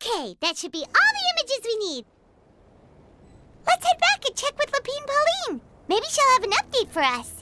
Okay, that should be all the images we need. Let's head back and check with Lapine Pauline. Maybe she'll have an update for us.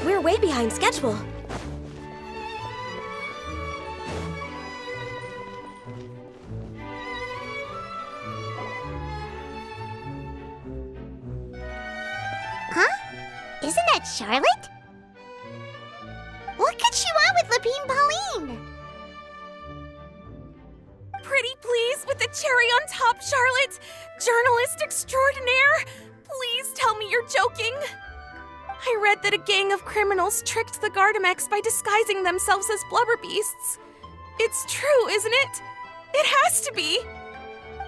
We're way behind schedule. Huh? Isn't that Charlotte? What could she want with Lapine Pauline? Pretty please with the cherry on top, Charlotte! Journalist extraordinaire! Please tell me you're joking! I read that a gang of criminals tricked the Gardamex by disguising themselves as blubber beasts. It's true, isn't it? It has to be!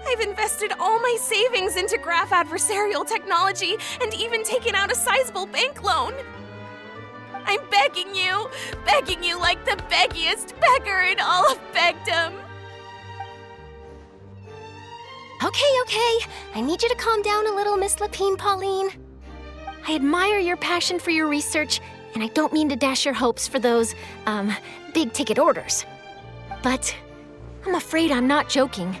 I've invested all my savings into graph adversarial technology and even taken out a sizable bank loan. I'm begging you like the beggiest beggar in all of begdom. Okay. I need you to calm down a little, Miss Lapine Pauline. I admire your passion for your research, and I don't mean to dash your hopes for those, big-ticket orders. But I'm afraid I'm not joking.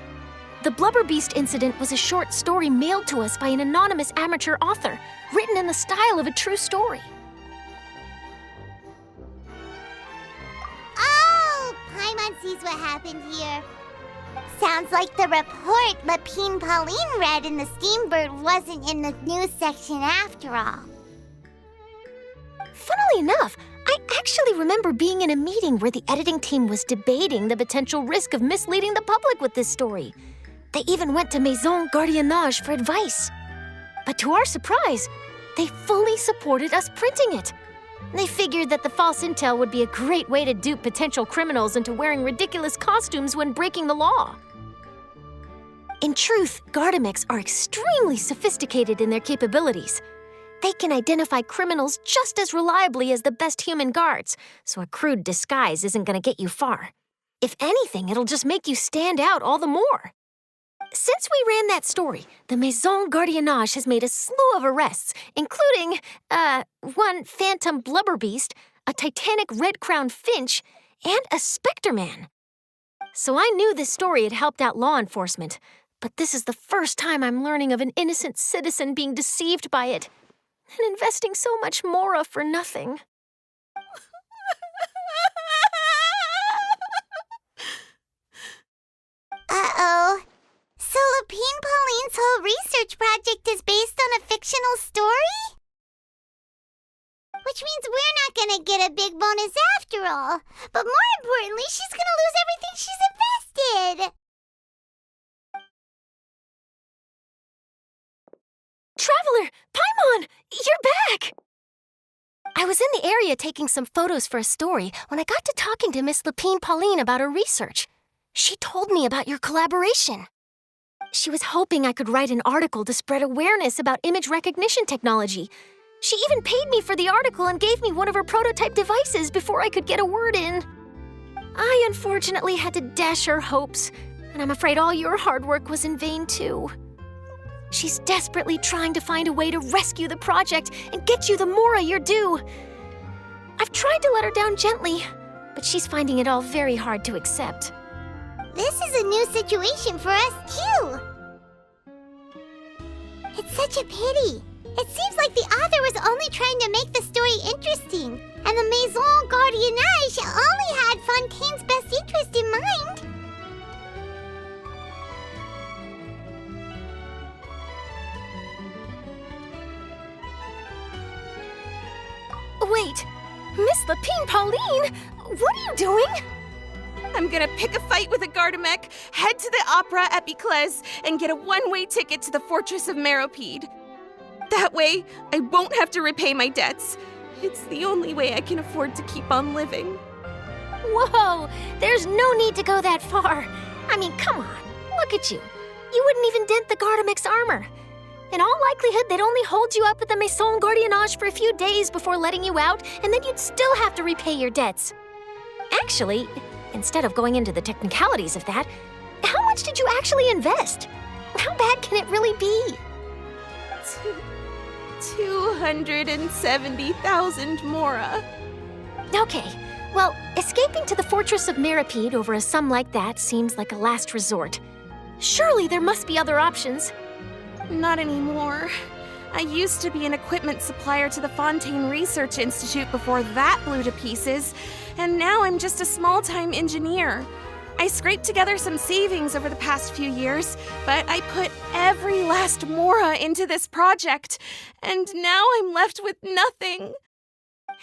The Blubber Beast incident was a short story mailed to us by an anonymous amateur author, written in the style of a true story. Oh, Paimon sees what happened here. Sounds like the report Lapine Pauline read in the Steambird wasn't in the news section after all. Funnily enough, I actually remember being in a meeting where the editing team was debating the potential risk of misleading the public with this story. They even went to Maison Gardiennage for advice. But to our surprise, they fully supported us printing it. They figured that the false intel would be a great way to dupe potential criminals into wearing ridiculous costumes when breaking the law. In truth, Gardamex are extremely sophisticated in their capabilities. They can identify criminals just as reliably as the best human guards, so a crude disguise isn't going to get you far. If anything, it'll just make you stand out all the more. Since we ran that story, the Maison Gardiennage has made a slew of arrests, including, one phantom blubber beast, a titanic red-crowned finch, and a specter man. So I knew this story had helped out law enforcement, but this is the first time I'm learning of an innocent citizen being deceived by it, and investing so much mora for nothing. Uh-oh. So Lapine Pauline's whole research project is based on a fictional story? Which means we're not gonna get a big bonus after all. But more importantly, she's gonna lose everything she's invested. Traveler! Paimon! You're back! I was in the area taking some photos for a story when I got to talking to Miss Lapine Pauline about her research. She told me about your collaboration. She was hoping I could write an article to spread awareness about image recognition technology. She even paid me for the article and gave me one of her prototype devices before I could get a word in. I unfortunately had to dash her hopes, and I'm afraid all your hard work was in vain too. She's desperately trying to find a way to rescue the project and get you the Mora you're due. I've tried to let her down gently, but she's finding it all very hard to accept. This is a new situation for us, too. It's such a pity. It seems like the author was only trying to make the story interesting, and the Maison Gardiennage only had Fontaine's best interest in mind. Wait, Miss Lapine Pauline, what are you doing? I'm gonna pick a fight with a Gardamec, head to the Opera at Biclez, and get a one-way ticket to the Fortress of Meropide. That way, I won't have to repay my debts. It's the only way I can afford to keep on living. Whoa, there's no need to go that far. I mean, come on, look at you. You wouldn't even dent the Gardamec's armor. In all likelihood, they'd only hold you up at the Maison Gardiennage for a few days before letting you out, and then you'd still have to repay your debts. Actually, instead of going into the technicalities of that, how much did you actually invest? How bad can it really be? 270,000 Mora. Okay, well, escaping to the Fortress of Meropide over a sum like that seems like a last resort. Surely there must be other options. Not anymore. I used to be an equipment supplier to the Fontaine Research Institute before that blew to pieces, and now I'm just a small-time engineer. I scraped together some savings over the past few years, but I put every last Mora into this project, and now I'm left with nothing.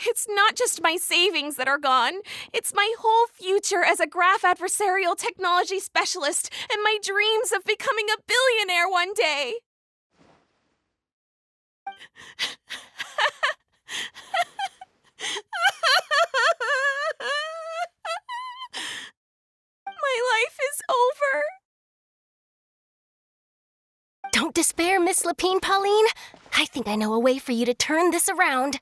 It's not just my savings that are gone. It's my whole future as a graph adversarial technology specialist and my dreams of becoming a billionaire one day. My life is over. Don't despair, Miss Lapine Pauline. I think I know a way for you to turn this around.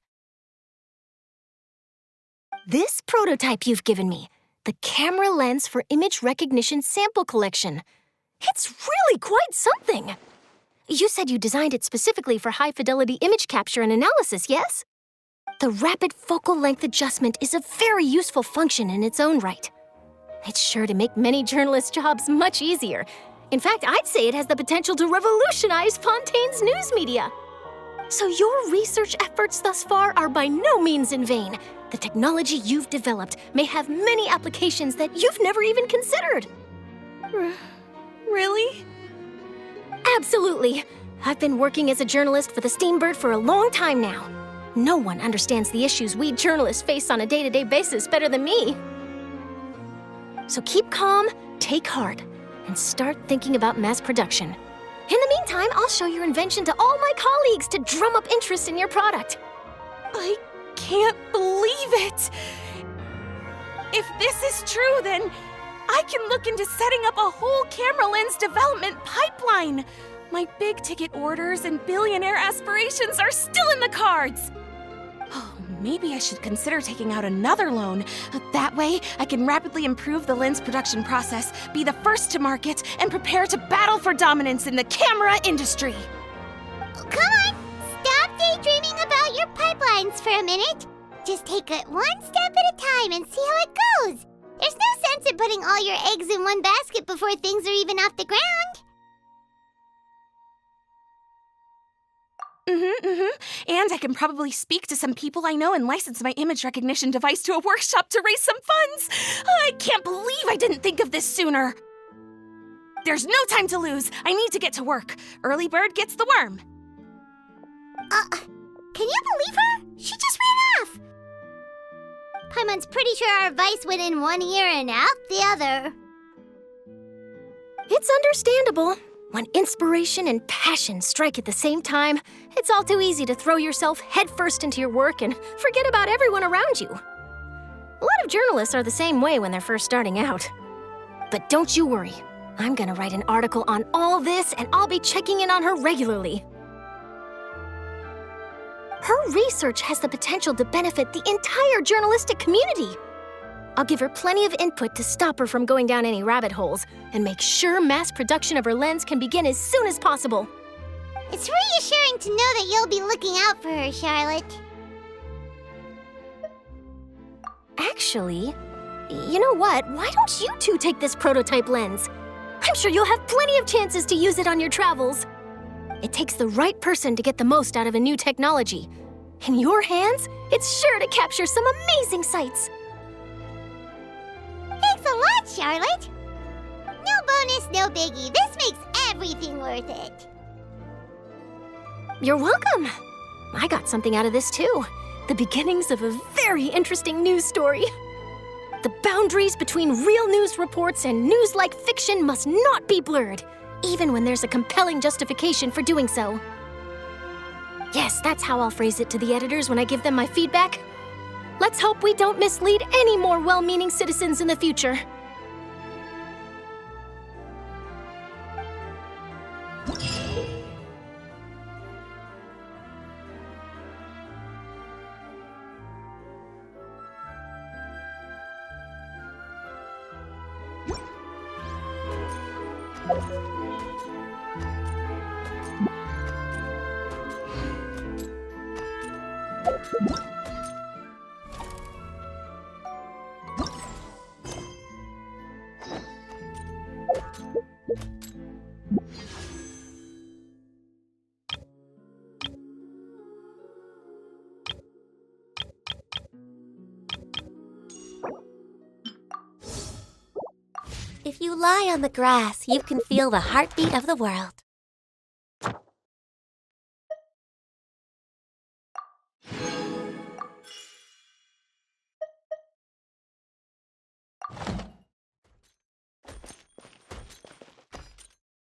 This prototype you've given me, the camera lens for image recognition sample collection. It's really quite something. You said you designed it specifically for high-fidelity image capture and analysis, yes? The rapid focal length adjustment is a very useful function in its own right. It's sure to make many journalists' jobs much easier. In fact, I'd say it has the potential to revolutionize Fontaine's news media. So your research efforts thus far are by no means in vain. The technology you've developed may have many applications that you've never even considered. Really? Absolutely. I've been working as a journalist for the Steambird for a long time now. No one understands the issues we journalists face on a day-to-day basis better than me. So keep calm, take heart, and start thinking about mass production. In the meantime, I'll show your invention to all my colleagues to drum up interest in your product. I can't believe it! If this is true, then I can look into setting up a whole camera lens development pipeline. My big-ticket orders and billionaire aspirations are still in the cards. Oh, maybe I should consider taking out another loan. That way, I can rapidly improve the lens production process, be the first to market, and prepare to battle for dominance in the camera industry. Come on, stop daydreaming about your pipelines for a minute. Just take it one step at a time and see how it goes. There's no sense in putting all your eggs in one basket before things are even off the ground. And I can probably speak to some people I know and license my image recognition device to a workshop to raise some funds. I can't believe I didn't think of this sooner. There's no time to lose. I need to get to work. Early bird gets the worm. Can you believe her? She just ran off. Paimon's pretty sure our advice went in one ear and out the other. It's understandable. When inspiration and passion strike at the same time, it's all too easy to throw yourself headfirst into your work and forget about everyone around you. A lot of journalists are the same way when they're first starting out. But don't you worry. I'm gonna write an article on all this, and I'll be checking in on her regularly. Her research has the potential to benefit the entire journalistic community. I'll give her plenty of input to stop her from going down any rabbit holes and make sure mass production of her lens can begin as soon as possible. It's reassuring to know that you'll be looking out for her, Charlotte. Actually, you know what? Why don't you two take this prototype lens? I'm sure you'll have plenty of chances to use it on your travels. It takes the right person to get the most out of a new technology. In your hands, it's sure to capture some amazing sights. Thanks a lot, Charlotte. No bonus, no biggie. This makes everything worth it. You're welcome. I got something out of this too. The beginnings of a very interesting news story. The boundaries between real news reports and news-like fiction must not be blurred, even when there's a compelling justification for doing so. Yes, that's how I'll phrase it to the editors when I give them my feedback. Let's hope we don't mislead any more well-meaning citizens in the future. If you lie on the grass, you can feel the heartbeat of the world.